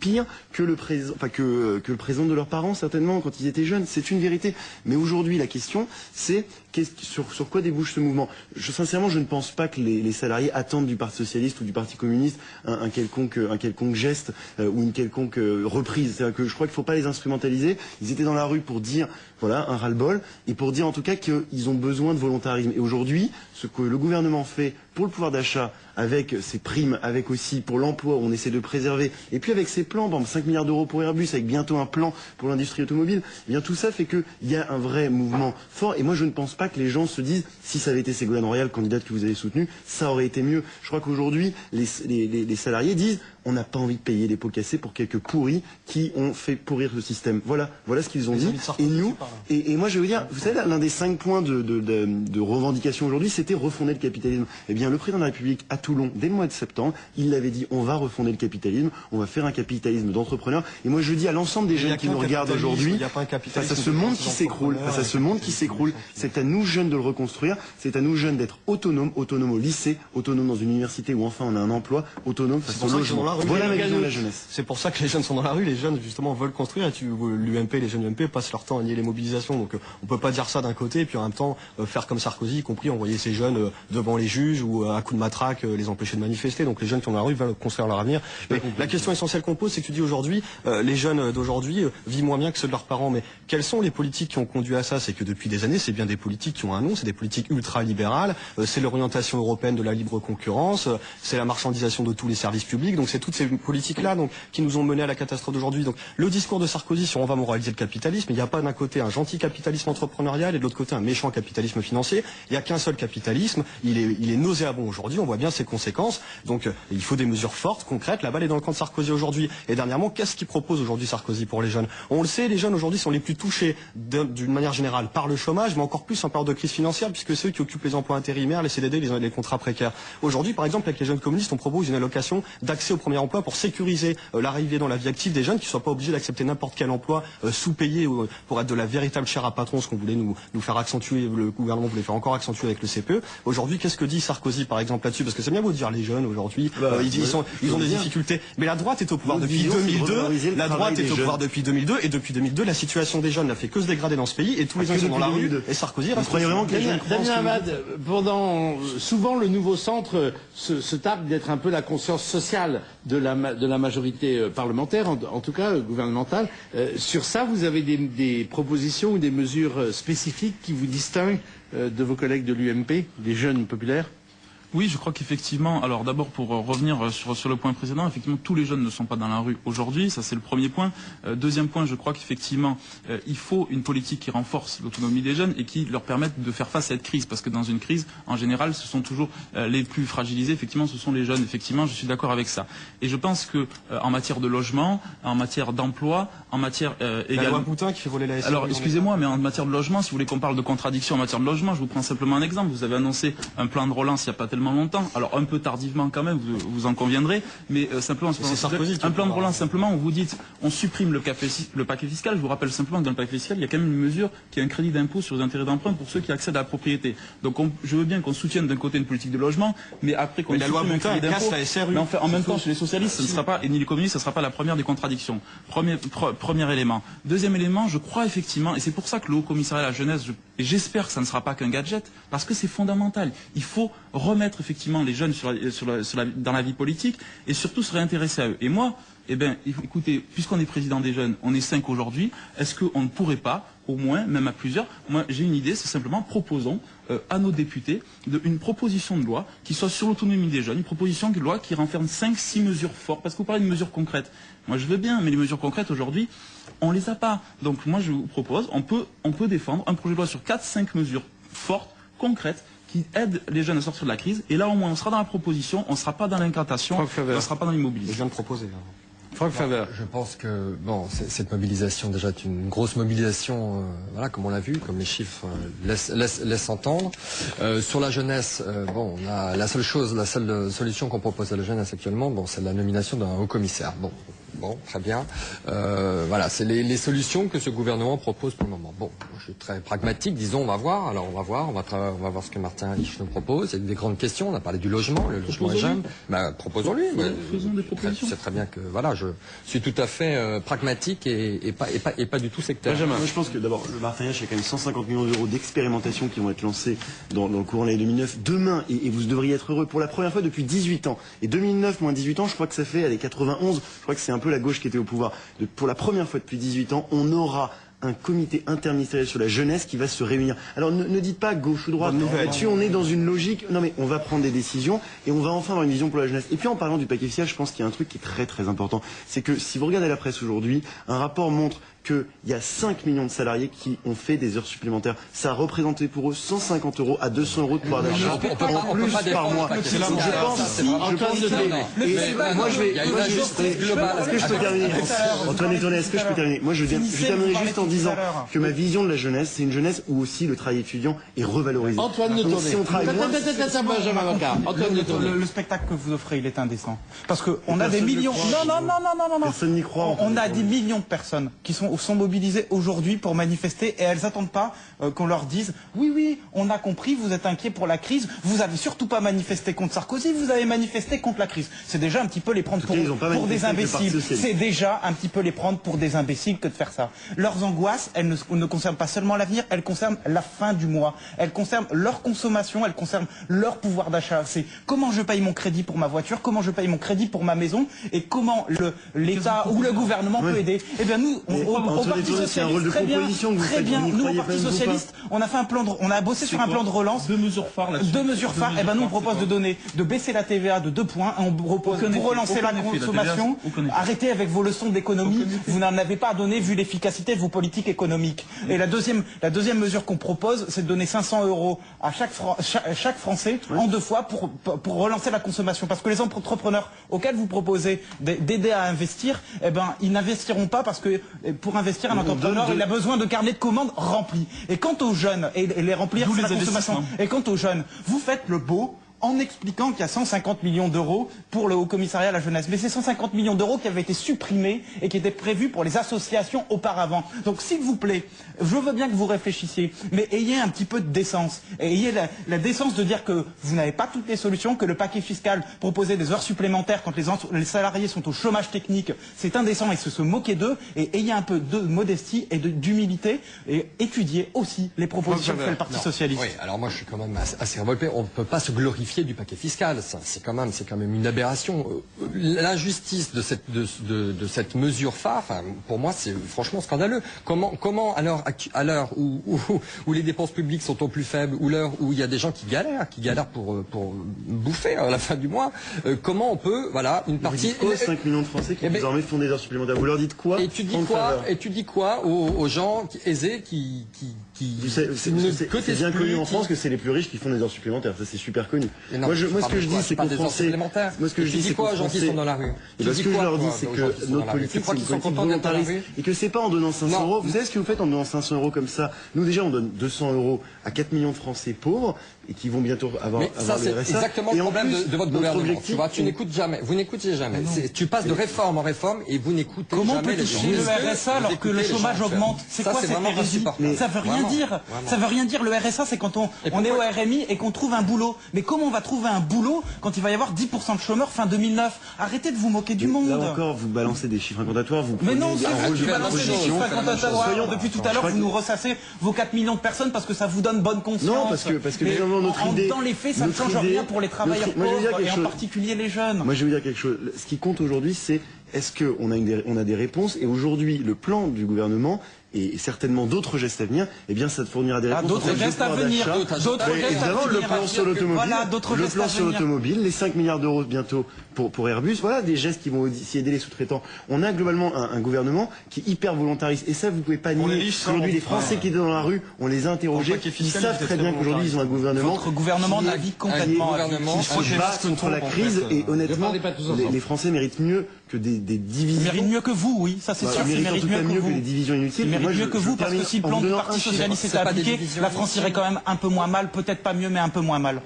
pire que le présent, que le présent de leurs parents certainement quand ils étaient jeunes. C'est une vérité. Mais aujourd'hui, la question, c'est sur quoi débouche ce mouvement. Sincèrement, je ne pense pas que les salariés attendent du Parti socialiste ou du Parti communiste un quelconque geste ou une quelconque reprise. C'est-à-dire que je crois qu'il ne faut pas les instrumentaliser. Ils étaient dans la rue pour dire, voilà, un ras-le-bol, et pour dire en tout cas qu'ils ont besoin de volontarisme. Et aujourd'hui, ce que le gouvernement fait pour le pouvoir d'achat, avec ses primes, avec aussi pour l'emploi, on essaie de préserver, et puis avec ses plans, par exemple 5 milliards d'euros pour Airbus, avec bientôt un plan pour l'industrie automobile, eh bien tout ça fait qu'il y a un vrai mouvement fort. Et moi je ne pense pas que les gens se disent, si ça avait été Ségolène Royal, candidate que vous avez soutenue, ça aurait été mieux. Je crois qu'aujourd'hui, les salariés disent, on n'a pas envie de payer les pots cassés pour quelques pourris qui ont fait pourrir ce système. Voilà ce qu'ils ont dit. Et nous, et moi je vais vous dire, vous savez, l'un des 5 points de revendication aujourd'hui, c'était refonder le capitalisme. Eh bien, le président de la République à Toulon, dès le mois de septembre, il l'avait dit, on va refonder le capitalisme, on va faire un capitalisme d'entrepreneurs. Et moi je dis à l'ensemble des jeunes qui nous regardent aujourd'hui, face à ce monde qui s'écroule, c'est à nous jeunes de le reconstruire, c'est à nous jeunes d'être autonomes au lycée, autonomes dans une université où enfin on a un emploi, autonomes face au logement. Voilà ma vision de la jeunesse. C'est pour ça que les jeunes sont dans la rue, les jeunes justement veulent construire, et l'UMP, les jeunes UMP passent leur temps à nier les mobilisations, donc on peut pas dire ça d'un côté et puis en même temps faire comme Sarkozy, y compris envoyer ces jeunes devant les juges ou à coup de matraque les empêcher de manifester. Donc les jeunes qui sont dans la rue veulent construire leur avenir. Mais la question essentielle qu'on pose, c'est que tu dis aujourd'hui, les jeunes d'aujourd'hui vivent moins bien que ceux de leurs parents, mais quelles sont les politiques qui ont conduit à ça? C'est que depuis des années, c'est bien des politiques qui ont un nom, c'est des politiques ultra-libérales, c'est l'orientation européenne de la libre concurrence, c'est la marchandisation de tous les services publics, donc c'est toutes ces politiques-là qui nous ont mené à la catastrophe d'aujourd'hui. Donc le discours de Sarkozy sur on va moraliser le capitalisme, il n'y a pas d'un côté un gentil capitalisme entrepreneurial et de l'autre côté un méchant capitalisme financier. Il n'y a qu'un seul capitalisme, il est nauséabond aujourd'hui, on voit bien ses conséquences. Donc il faut des mesures fortes, concrètes. La balle est dans le camp de Sarkozy aujourd'hui. Et dernièrement, qu'est-ce qu'il propose aujourd'hui Sarkozy pour les jeunes? On le sait, les jeunes aujourd'hui sont les plus touchés d'une manière générale par le chômage, mais encore plus en période de crise financière, puisque ceux qui occupent les emplois intérimaires, les CDD, les contrats précaires. Aujourd'hui, par exemple, avec les jeunes communistes, on propose une allocation d'accès au premier emploi pour sécuriser l'arrivée dans la vie active des jeunes, qui ne soient pas obligés d'accepter n'importe quel emploi sous-payé pour être de la véritable chair à patron, ce qu'on voulait nous faire accentuer, le gouvernement voulait faire encore accentuer avec le CPE. Aujourd'hui, qu'est-ce que dit Sarkozy par exemple là-dessus? Parce que c'est bien beau de dire les jeunes aujourd'hui, ils ont des difficultés. Mais la droite est au pouvoir depuis 2002. La droite est au pouvoir depuis 2002, et depuis 2002, la situation des jeunes n'a fait que se dégrader dans ce pays, et tous les jeunes sont dans la rue. Et Sarkozy reste. Croyez vraiment que les jeunes Damien Abad, souvent le nouveau centre se targue d'être un peu la conscience sociale de la majorité parlementaire, en tout cas gouvernementale. Sur ça, vous avez des propositions ou des mesures spécifiques qui vous distinguent de vos collègues de l'UMP, des jeunes populaires? Oui, je crois qu'effectivement, alors d'abord pour revenir sur le point précédent, effectivement tous les jeunes ne sont pas dans la rue aujourd'hui, ça c'est le premier point. Deuxième point, je crois qu'effectivement il faut une politique qui renforce l'autonomie des jeunes et qui leur permette de faire face à cette crise, parce que dans une crise, en général, ce sont toujours les plus fragilisés, effectivement ce sont les jeunes, effectivement je suis d'accord avec ça. Et je pense que en matière de logement, en matière d'emploi, en matière également... La loi Boutin qui fait voler la SRU. Alors excusez-moi, mais en matière de logement, si vous voulez qu'on parle de contradiction en matière de logement, je vous prends simplement un exemple. Vous avez annoncé un plan de relance il n'y a pas tellement longtemps, alors un peu tardivement quand même, vous en conviendrez, mais simplement un plan de relance, simplement où vous dites on supprime le paquet fiscal. Je vous rappelle simplement que dans le paquet fiscal il y a quand même une mesure qui est un crédit d'impôt sur les intérêts d'emprunt pour ceux qui accèdent à la propriété. Donc je veux bien qu'on soutienne d'un côté une politique de logement, mais après qu'on supprime un crédit d'impôt, mais en même temps chez les socialistes ce ne sera pas, et ni les communistes, ce ne sera pas la première des contradictions. Premier élément. Deuxième élément, je crois effectivement, et c'est pour ça que le Haut Commissariat à la jeunesse, et j'espère que ça ne sera pas qu'un gadget, parce que c'est fondamental. Il faut remettre effectivement les jeunes dans la vie politique et surtout se réintéresser à eux. Et moi, écoutez, puisqu'on est président des jeunes, on est 5 aujourd'hui, est-ce qu'on ne pourrait pas, au moins, même à plusieurs, moi j'ai une idée, c'est simplement proposons à nos députés une proposition de loi qui soit sur l'autonomie des jeunes, une proposition de loi qui renferme 5-6 mesures fortes, parce que vous parlez de mesures concrètes. Moi je veux bien, mais les mesures concrètes aujourd'hui, on les a pas. Donc moi je vous propose, on peut défendre un projet de loi sur 4-5 mesures fortes, concrètes, qui aident les jeunes à sortir de la crise. Et là, au moins, on sera dans la proposition, on ne sera pas dans l'incantation, on ne sera pas dans l'immobilisme. Je viens de proposer. Franck Favre. Je pense que cette mobilisation déjà est une grosse mobilisation, voilà, comme on l'a vu, comme les chiffres laissent entendre. Sur la jeunesse, on a la seule solution qu'on propose à la jeunesse actuellement, c'est la nomination d'un haut commissaire. Bon, Bon, très bien. Voilà, c'est les solutions que ce gouvernement propose pour le moment. Bon, je suis très pragmatique, disons, on va voir. Alors on va voir ce que Martin Lich nous propose. Il y a des grandes questions. On a parlé du logement, le logement est jeune. Bah, proposons-lui. Faisons des propositions. C'est très bien que voilà, je suis tout à fait pragmatique et pas du tout sectaire. Moi, je pense que d'abord, le Martin Lich, il y a quand même 150 millions d'euros d'expérimentation qui vont être lancés dans le courant de l'année 2009. Demain, et vous devriez être heureux, pour la première fois depuis 18 ans. Et 2009 moins 18 ans, je crois que ça fait, 91, je crois que c'est un peu la gauche qui était au pouvoir. Pour la première fois depuis 18 ans, on aura un comité interministériel sur la jeunesse qui va se réunir. Alors ne dites pas gauche ou droite, là-dessus on est dans une logique, non mais on va prendre des décisions et on va enfin avoir une vision pour la jeunesse. Et puis en parlant du paquet fiscal, je pense qu'il y a un truc qui est très très important, c'est que si vous regardez la presse aujourd'hui, un rapport montre qu'il y a 5 millions de salariés qui ont fait des heures supplémentaires. Ça a représenté pour eux 150 € à 200 € de pouvoir d'achat en plus par mois. Je pense moi je vais est-ce que je peux terminer Antoine Étonnet, est-ce que je peux terminer? Moi je terminerai juste en disant que ma vision de la jeunesse, c'est une jeunesse où aussi le travail étudiant est revalorisé. Antoine Étonnet. Si on travaille moins, le spectacle que vous offrez, il est indécent. Parce que on a des millions. Non. Personne n'y croit. On a des millions de personnes qui sont mobilisées aujourd'hui pour manifester et elles n'attendent pas qu'on leur dise oui, on a compris, vous êtes inquiets pour la crise, vous avez surtout pas manifesté contre Sarkozy, vous avez manifesté contre la crise. C'est déjà un petit peu les prendre pour des imbéciles. C'est déjà un petit peu les prendre pour des imbéciles que de faire ça. Leurs angoisses, elles ne concernent pas seulement l'avenir, elles concernent la fin du mois, elles concernent leur consommation, elles concernent leur pouvoir d'achat. C'est comment je paye mon crédit pour ma voiture, comment je paye mon crédit pour ma maison et comment l'État ou le gouvernement peut aider. Eh bien nous, au Parti Socialiste, très bien, nous au Parti Socialiste, on a bossé sur un plan de relance. Deux mesures phares là-dessus. Deux mesures phares. Eh ben nous on propose de baisser la TVA de 2 points. On propose pour relancer la consommation. Arrêtez avec vos leçons d'économie. Vous n'en avez pas donné vu l'efficacité de vos politiques économiques. Et la deuxième mesure qu'on propose, c'est de donner 500 € à chaque Français en 2 fois pour relancer la consommation. Parce que les entrepreneurs auxquels vous proposez d'aider à investir, eh ben ils n'investiront pas parce que pour investir un entrepreneur, il a besoin de carnets de commandes remplis. Et quant aux jeunes, et les remplir, c'est la consommation. Et quant aux jeunes, vous faites le beau en expliquant qu'il y a 150 millions d'euros pour le Haut Commissariat à la jeunesse. Mais c'est 150 millions d'euros qui avaient été supprimés et qui étaient prévus pour les associations auparavant. Donc s'il vous plaît, je veux bien que vous réfléchissiez, mais ayez un petit peu de décence. Et ayez la décence de dire que vous n'avez pas toutes les solutions, que le paquet fiscal proposait des heures supplémentaires quand les salariés sont au chômage technique, c'est indécent et se moquer d'eux. Et ayez un peu de modestie et d'humilité et étudiez aussi les propositions que fait le Parti Socialiste. Oui, alors moi je suis quand même assez révolté. On ne peut pas se glorifier du paquet fiscal, ça c'est quand même une aberration. L'injustice de cette mesure phare, enfin, pour moi c'est franchement scandaleux. Comment à l'heure où les dépenses publiques sont au plus faibles, ou l'heure où il y a des gens qui galèrent pour bouffer à la fin du mois, comment on peut une partie 5 millions de Français qui désormais font des heures supplémentaires. Vous leur dites quoi? Et tu dis quoi aux gens aisés qui c'est bien connu en France que c'est les plus riches qui font des heures supplémentaires, ça c'est super connu. Moi ce que je dis c'est qu'aux Français, gens qui sont dans la rue. Ce que je leur dis c'est que notre politique c'est une politique volontariste et que c'est pas en donnant 500 €. Vous savez ce que vous faites en donnant 500 € comme ça? Nous déjà on donne 200 € à 4 millions de Français pauvres et qui vont bientôt avoir le RSA. C'est exactement le problème de votre gouvernement. Tu vois, vous n'écoutez jamais. Tu passes de réforme en réforme et vous n'écoutez jamais. Comment peut-tu toucher le RSA alors que le chômage augmente? C'est quoi cette hérésie? Ça veut rien dire. Ça veut rien dire. Le RSA, c'est quand on est au RMI et qu'on trouve un boulot. Mais comment on va trouver un boulot quand il va y avoir 10% de chômeurs fin 2009? Arrêtez de vous moquer du monde. Là encore, vous balancez des chiffres incantatoires. Mais non, c'est vous qui balancez des chiffres incantatoires. Depuis tout à l'heure, vous nous ressassez vos 4 millions de personnes parce que ça vous donne bonne conscience. Non, parce que notre idée... Dans les faits, ça ne change rien pour les travailleurs pauvres et en particulier les jeunes. Moi, je vais vous dire quelque chose. Ce qui compte aujourd'hui, c'est est-ce qu'on a des réponses? Et aujourd'hui, le plan du gouvernement et certainement d'autres gestes à venir, eh bien ça te fournira des réponses. D'autres gestes à venir, évidemment le plan sur l'automobile, le plan sur l'automobile, les 5 milliards d'euros bientôt pour Airbus, voilà des gestes qui vont aussi aider les sous-traitants. On a globalement un gouvernement qui est hyper volontariste et ça vous pouvez pas nier. Aujourd'hui les Français qui étaient dans la rue, on les a interrogés, ils savent très bien qu'aujourd'hui ils ont un gouvernement. Votre gouvernement navigue complètement qui se bat contre la crise et honnêtement les Français méritent mieux que des divisions. Ils méritent mieux que vous, oui, ça c'est sûr. Ils méritent mieux que des divisions inutiles. Mieux que vous, parce que si le plan du Parti Socialiste était appliqué, la France irait quand même un peu moins mal, peut-être pas mieux, mais un peu moins mal.